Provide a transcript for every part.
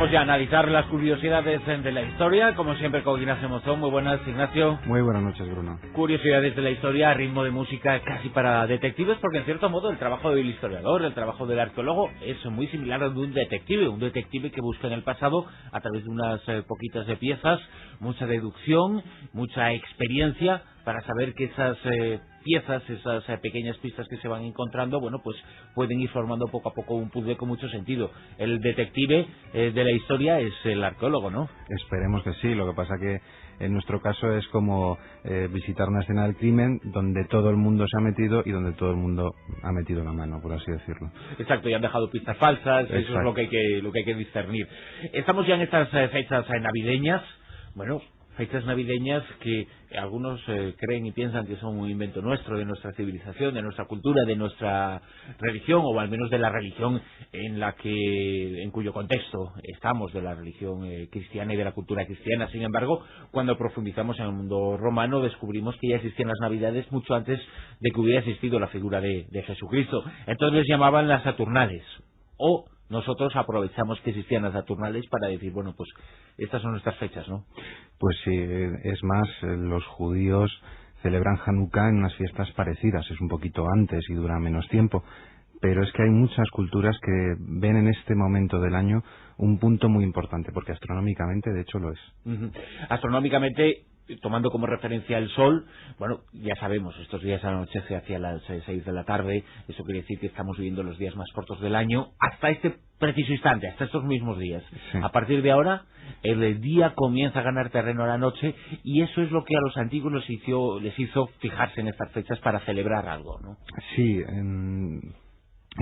Vamos ya a analizar las curiosidades de la historia, como siempre con Ignacio Mozón. Muy buenas, Ignacio. Muy buenas noches, Bruno. Curiosidades de la historia a ritmo de música casi para detectives, porque en cierto modo el trabajo del historiador, el trabajo del arqueólogo es muy similar al de un detective que busca en el pasado a través de unas poquitas de piezas, mucha deducción, mucha experiencia para saber que esas piezas, esas pequeñas pistas que se van encontrando, bueno, pues pueden ir formando poco a poco un puzzle con mucho sentido. El detective de la historia es el arqueólogo, ¿no? Esperemos que sí. Lo que pasa que en nuestro caso es como visitar una escena del crimen donde todo el mundo se ha metido y donde todo el mundo ha metido la mano, por así decirlo. Exacto, y han dejado pistas falsas. Exacto. Eso es lo que hay que discernir. Estamos ya en estas fechas navideñas. Bueno, fechas navideñas que algunos creen y piensan que son un invento nuestro, de nuestra civilización, de nuestra cultura, de nuestra religión, o al menos de la religión en cuyo contexto estamos, de la religión cristiana y de la cultura cristiana. Sin embargo, cuando profundizamos en el mundo romano, descubrimos que ya existían las Navidades mucho antes de que hubiera existido la figura de Jesucristo. Entonces les llamaban las Saturnales, o nosotros aprovechamos que existían las Saturnales para decir, bueno, pues estas son nuestras fechas, ¿no? Pues sí, es más, los judíos celebran Hanukkah en unas fiestas parecidas, es un poquito antes y dura menos tiempo, pero es que hay muchas culturas que ven en este momento del año un punto muy importante, porque astronómicamente, de hecho, lo es. Astronómicamente, tomando como referencia el Sol, bueno, ya sabemos, estos días anochece hacia las 6 de la tarde, eso quiere decir que estamos viviendo los días más cortos del año, hasta este preciso instante, hasta estos mismos días. Sí. A partir de ahora, el día comienza a ganar terreno a la noche, y eso es lo que a los antiguos les hizo fijarse en estas fechas para celebrar algo, ¿no? Sí, en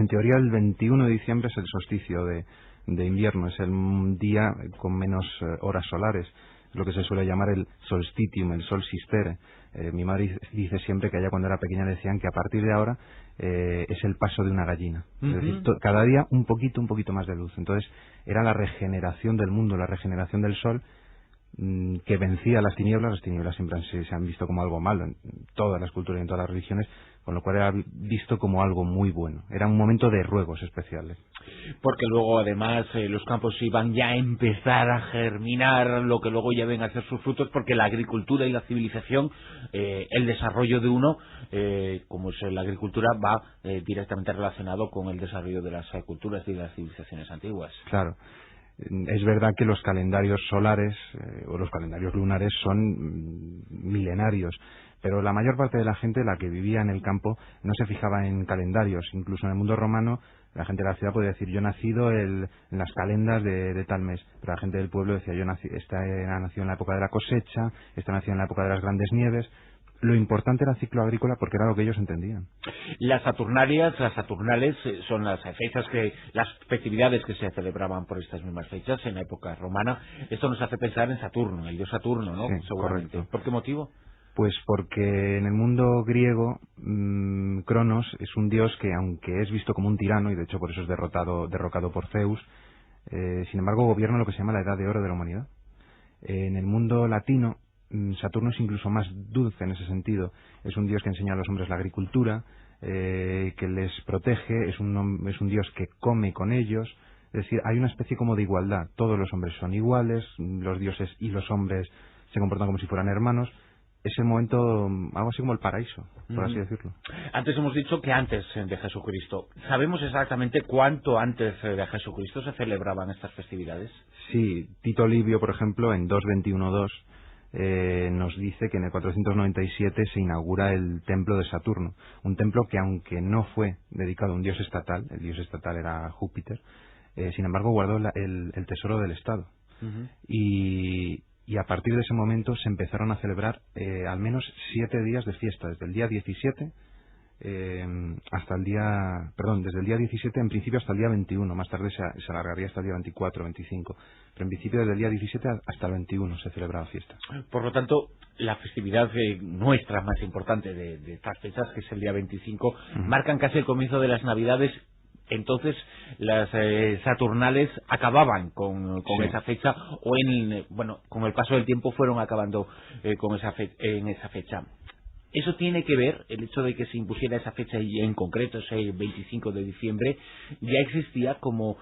teoría el 21 de diciembre es el solsticio de invierno, es el día con menos horas solares, lo que se suele llamar el solstitium, el sol sistere. Mi madre dice siempre que ella cuando era pequeña decían que a partir de ahora es el paso de una gallina. Es decir, cada día un poquito más de luz. Entonces era la regeneración del mundo, la regeneración del sol, que vencía las tinieblas. Las tinieblas siempre se han visto como algo malo en todas las culturas y en todas las religiones, con lo cual era visto como algo muy bueno. Era un momento de ruegos especiales. Porque luego además los campos iban ya a empezar a germinar lo que luego ya ven a ser sus frutos, porque la agricultura y la civilización, el desarrollo de uno, como es la agricultura, va directamente relacionado con el desarrollo de las culturas y de las civilizaciones antiguas. Claro. Es verdad que los calendarios solares o los calendarios lunares son milenarios, pero la mayor parte de la gente, la que vivía en el campo, no se fijaba en calendarios. Incluso en el mundo romano, la gente de la ciudad podía decir, yo he nacido en las calendas de tal mes, pero la gente del pueblo decía, esta ha nacido en la época de la cosecha, esta ha nacido en la época de las grandes nieves. Lo importante era el ciclo agrícola porque era lo que ellos entendían. Las Saturnales son las festividades que se celebraban por estas mismas fechas en la época romana. Esto nos hace pensar en Saturno, el dios Saturno, ¿no? Sí, seguramente. Correcto. ¿Por qué motivo? Pues porque en el mundo griego Cronos es un dios que, aunque es visto como un tirano, y de hecho por eso es derrocado por Zeus, sin embargo gobierna lo que se llama la Edad de Oro de la humanidad. En el mundo latino, Saturno es incluso más dulce en ese sentido. Es un dios que enseña a los hombres la agricultura, que les protege, es un dios que come con ellos. Es decir, hay una especie como de igualdad. Todos los hombres son iguales, los dioses y los hombres se comportan como si fueran hermanos. Es el momento, algo así como el paraíso, por así decirlo. Antes hemos dicho que antes de Jesucristo. ¿Sabemos exactamente cuánto antes de Jesucristo se celebraban estas festividades? Sí, Tito Livio, por ejemplo, en 221-2, nos dice que en el 497 se inaugura el templo de Saturno. Un templo que, aunque no fue dedicado a un dios estatal, el dios estatal era Júpiter, sin embargo guardó el tesoro del Estado. Y a partir de ese momento se empezaron a celebrar al menos 7 días de fiesta, desde el día 17 desde el día 17 en principio hasta el día 21, más tarde se alargaría hasta el día 24, 25, pero en principio desde el día 17 hasta el 21 se celebraba fiesta. Por lo tanto, la festividad nuestra más importante de estas fechas, que es el día 25, marcan casi el comienzo de las Navidades. Entonces las Saturnales acababan con esa fecha, o con el paso del tiempo fueron acabando en esa fecha. Eso tiene que ver, el hecho de que se impusiera esa fecha y en concreto ese 25 de diciembre, ya existía como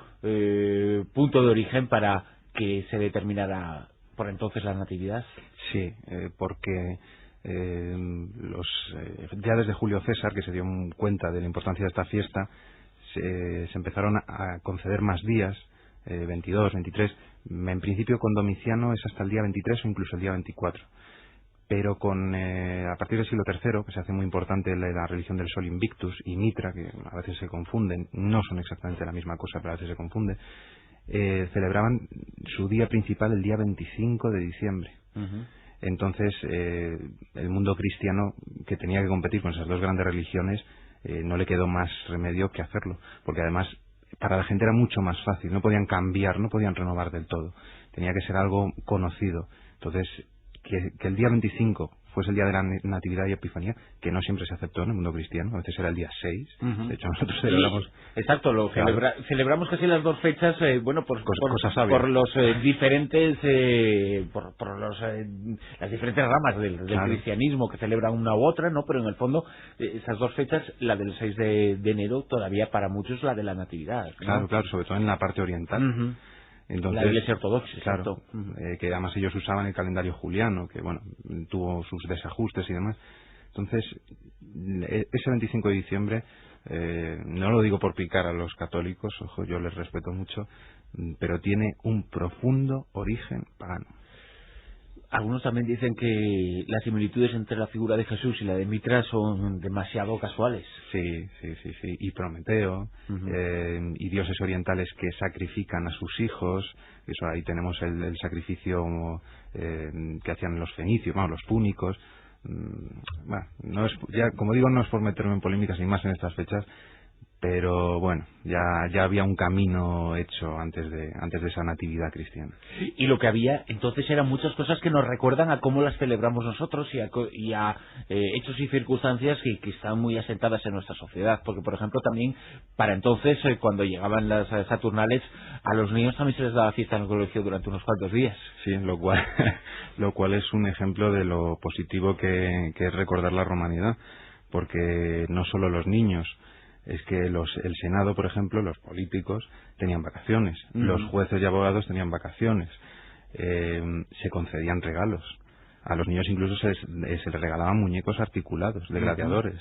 punto de origen para que se determinara por entonces la natividad. Sí, porque ya desde Julio César, que se dio cuenta de la importancia de esta fiesta, se empezaron a conceder más días, 22, 23. En principio con Domiciano es hasta el día 23 o incluso el día 24. Pero a partir del siglo III, que se hace muy importante la religión del Sol Invictus y Mitra, que a veces se confunden, no son exactamente la misma cosa, pero a veces se confunde, celebraban su día principal el día 25 de diciembre. Entonces, el mundo cristiano, que tenía que competir con esas dos grandes religiones, no le quedó más remedio que hacerlo, porque además para la gente era mucho más fácil, no podían cambiar, no podían renovar del todo, tenía que ser algo conocido. Entonces, que el día 25 fuese el día de la Natividad y Epifanía, que no siempre se aceptó en el mundo cristiano, a veces era el día 6, de hecho nosotros celebramos... Exacto, celebramos casi las dos fechas, por los diferentes, las diferentes ramas del cristianismo que celebran una u otra, ¿no? Pero en el fondo, esas dos fechas, la del 6 de enero, todavía para muchos la de la Natividad, ¿no? Claro, sobre todo en la parte oriental. Entonces, la Iglesia Ortodoxa, claro, que además ellos usaban el calendario juliano, que bueno, tuvo sus desajustes y demás. Entonces, ese 25 de diciembre, no lo digo por picar a los católicos, ojo, yo les respeto mucho, pero tiene un profundo origen pagano. Algunos también dicen que las similitudes entre la figura de Jesús y la de Mitra son demasiado casuales. Sí. Y Prometeo, y dioses orientales que sacrifican a sus hijos. Eso, ahí tenemos el sacrificio que hacían los fenicios, los púnicos. Bueno, como digo, no es por meterme en polémicas ni más en estas fechas, pero bueno, ya había un camino hecho antes de esa natividad cristiana. Y lo que había entonces eran muchas cosas que nos recuerdan a cómo las celebramos nosotros y a hechos y circunstancias que están muy asentadas en nuestra sociedad, porque por ejemplo también para entonces cuando llegaban las Saturnales, a los niños también se les daba fiesta en el colegio durante unos cuantos días. Sí, lo cual es un ejemplo de lo positivo que es recordar la romanidad, porque no solo los niños, es que el Senado, por ejemplo, los políticos tenían vacaciones, los jueces y abogados tenían vacaciones, se concedían regalos. A los niños incluso se les regalaban muñecos articulados de gladiadores.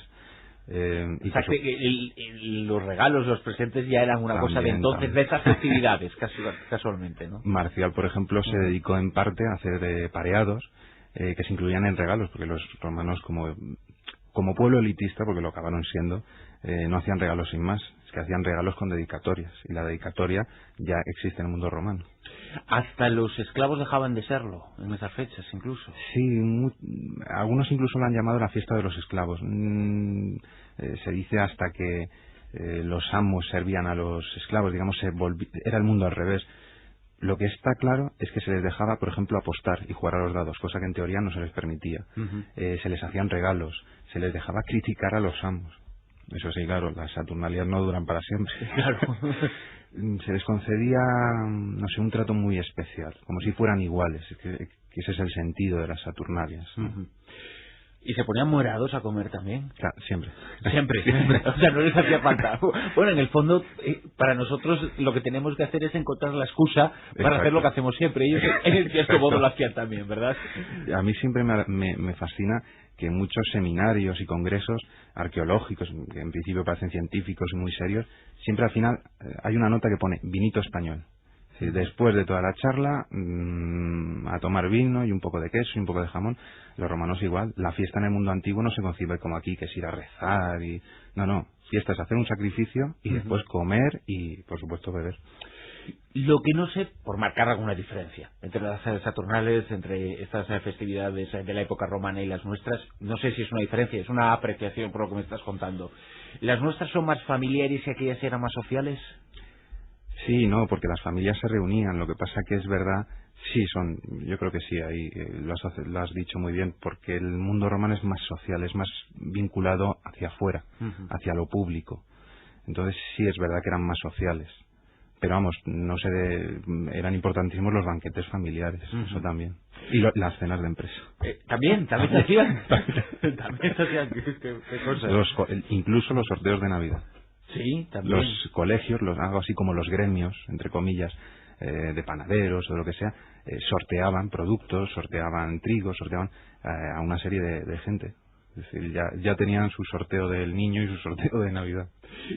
Los regalos, los presentes ya eran una cosa de entonces, de esas festividades, casualmente, ¿no? Marcial, por ejemplo, se dedicó en parte a hacer pareados que se incluían en regalos, porque los romanos, como pueblo elitista, porque lo acabaron siendo, no hacían regalos sin más, es que hacían regalos con dedicatorias, y la dedicatoria ya existe en el mundo romano. Hasta los esclavos dejaban de serlo en esas fechas, incluso. Sí, algunos incluso lo han llamado la fiesta de los esclavos. Se dice hasta que los amos servían a los esclavos, digamos, era el mundo al revés. Lo que está claro es que se les dejaba, por ejemplo, apostar y jugar a los dados, cosa que en teoría no se les permitía. Se les hacían regalos, se les dejaba criticar a los amos. Eso sí, claro, las Saturnalias no duran para siempre. Claro. Se les concedía, no sé, un trato muy especial, como si fueran iguales, que ese es el sentido de las Saturnalias, ¿no? ¿Y se ponían morados a comer también? Claro, siempre. Siempre. O sea, no les hacía falta. Bueno, en el fondo, para nosotros lo que tenemos que hacer es encontrar la excusa para hacer lo que hacemos siempre. Ellos en el cierto modo lo hacían también, ¿verdad? A mí siempre me fascina que muchos seminarios y congresos arqueológicos, que en principio parecen científicos y muy serios, siempre al final hay una nota que pone vinito español. Después de toda la charla, a tomar vino y un poco de queso y un poco de jamón. Los romanos igual. La fiesta en el mundo antiguo no se concibe como aquí, que es ir a rezar y... No. Fiesta es hacer un sacrificio y después comer y, por supuesto, beber. Lo que no sé, por marcar alguna diferencia entre las Saturnales, entre estas festividades de la época romana y las nuestras, no sé si es una diferencia, es una apreciación por lo que me estás contando. ¿Las nuestras son más familiares y aquellas eran más sociales? Sí, no, porque las familias se reunían. Lo que pasa que es verdad, yo creo que sí, ahí lo has dicho muy bien, porque el mundo romano es más social, es más vinculado hacia afuera, hacia lo público. Entonces sí es verdad que eran más sociales. pero vamos, no sé, eran importantísimos los banquetes familiares, eso también. Y las cenas de empresa. ¿También se hacían? También se hacían, ¿qué cosas? Incluso los sorteos de Navidad. Sí, también. Los colegios, algo así como los gremios, entre comillas, de panaderos o de lo que sea, sorteaban productos, sorteaban trigo, sorteaban a una serie de gente. Es decir, ya tenían su sorteo del niño y su sorteo de Navidad.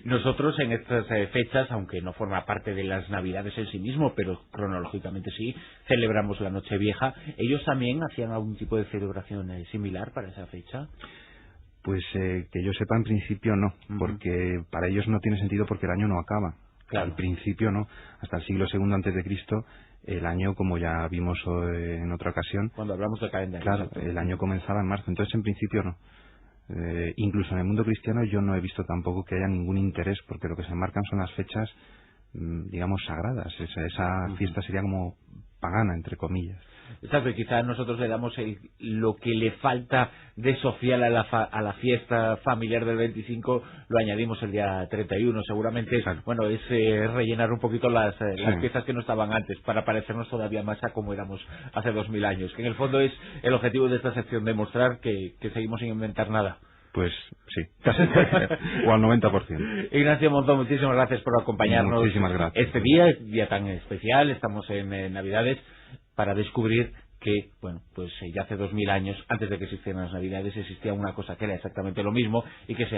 Nosotros en estas fechas, aunque no forma parte de las Navidades en sí mismo, pero cronológicamente sí, celebramos la Nochevieja. ¿Ellos también hacían algún tipo de celebración similar para esa fecha? Pues que yo sepa, en principio no, porque para ellos no tiene sentido porque el año no acaba. Claro. Al principio no, hasta el siglo II antes de Cristo, el año, como ya vimos en otra ocasión, cuando hablamos de calendario. Claro, el año comenzaba en marzo, entonces en principio no. Incluso en el mundo cristiano yo no he visto tampoco que haya ningún interés, porque lo que se marcan son las fechas, digamos, sagradas. Esa fiesta sería como pagana, entre comillas. Exacto, y quizás nosotros le damos lo que le falta de social a la fiesta familiar del 25, lo añadimos el día 31. Seguramente, Exacto. bueno, es rellenar un poquito las piezas que no estaban antes, para parecernos todavía más a como éramos hace 2000 años. Que en el fondo es el objetivo de esta sección, demostrar que seguimos sin inventar nada. Pues sí, casi o al 90%. Ignacio Montón, muchísimas gracias por acompañarnos. Muchísimas gracias. Este día tan especial, estamos en Navidades, para descubrir que, bueno, pues ya hace 2000 años, antes de que existieran las Navidades, existía una cosa que era exactamente lo mismo y que se